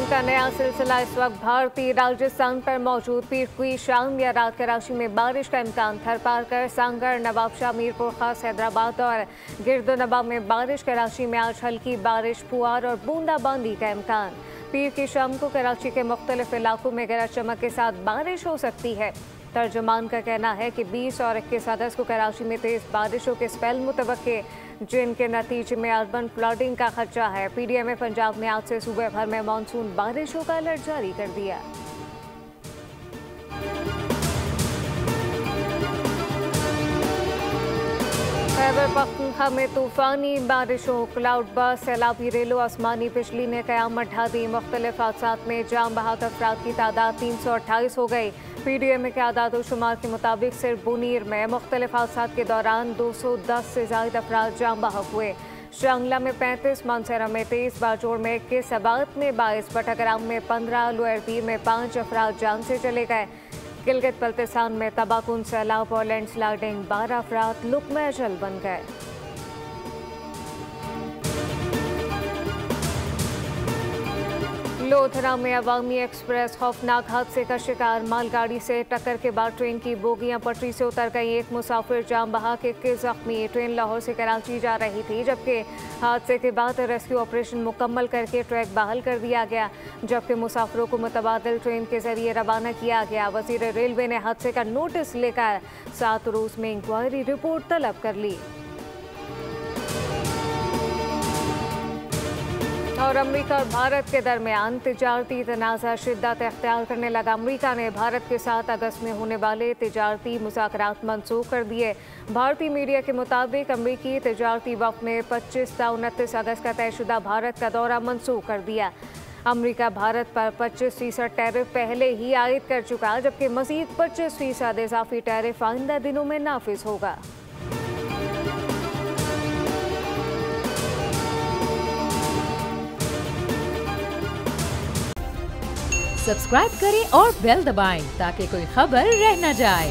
Monsoon का नया सिलसिला इस वक्त भारतीय राजस्थान पर मौजूद। पीर की शाम या रात कराची में बारिश का इम्कान। थरपारकर, सांगर, नवाबशाह, मीरपुर खास, हैदराबाद और गिरदोनवा में बारिश। कराची में आज हल्की बारिश, फुआर और बूंदाबांदी का इम्कान। पीर की शाम को कराची के मुख्तलिफ इलाकों में गरज चमक के साथ बारिश हो सकती है। तर्जुमान का कहना है कि 20 और 21 अगस्त को कराची में तेज बारिशों के स्पेल मुतवक्के, जिनके नतीजे में अर्बन फ्लडिंग का खदशा है। पीडीएम पंजाब ने आज से सूबे भर में मानसून बारिशों का अलर्ट जारी कर दिया। खैबर पख्तूनख्वा में तूफानी बारिशों, क्लाउड बर्स्ट, सैलाबी रेलो, आसमानी बिजली ने कयामत ढा दी। मुख्तलिफ हादसात में जाम बहक अफराद की तादाद 328 हो गई। पीडीएम के आदाद शुमार के मुताबिक सिर्फ बुनीर में मुख्तलिफ हादसात के दौरान 210 से ज्यादा अफराद जाम बहक हुए। शांगला में 35, मानसरा में 23, बाजोड़ में 21, सबात में 22, बटाग्राम में 15, लोअरपीर में 5 अफराद जान से चले गए। गिलगित बल्तिस्तान में तबाहकुन सैलाब और लैंडस्लाइडिंग, 12 अफराद लुक़्मा अजल बन गए। लोधरा में अवामी एक्सप्रेस खौफनाक हादसे का शिकार। मालगाड़ी से टक्कर के बाद ट्रेन की बोगियां पटरी से उतर गई। एक मुसाफिर जाम बहक, 21 जख्मी। ट्रेन लाहौर से कराची जा रही थी, जबकि हादसे के बाद रेस्क्यू ऑपरेशन मुकम्मल करके ट्रैक बहाल कर दिया गया, जबकि मुसाफिरों को मुतबादिल ट्रेन के जरिए रवाना किया गया। वजीर रेलवे ने हादसे का नोटिस लेकर 7 रोज में इंक्वायरी रिपोर्ट तलब कर ली। और अमेरिका और भारत के दरमियान तिजारती तनाज़ा शिद्दत इख्तियार करने लगा। अमेरिका ने भारत के साथ अगस्त में होने वाले तिजारती मुज़ाकरात मंसूख कर दिए। भारतीय मीडिया के मुताबिक अमेरिकी तिजारती वफ़द ने 25 ta 29 अगस्त का तयशुदा भारत का दौरा मंसूख कर दिया। अमेरिका भारत पर 25% टैरिफ पहले ही आयद कर चुका, जबकि मज़ीद 25% इजाफी टैरिफ आइंदा दिनों में नाफिज होगा। सब्सक्राइब करें और बेल दबाएं ताकि कोई खबर रह न जाए।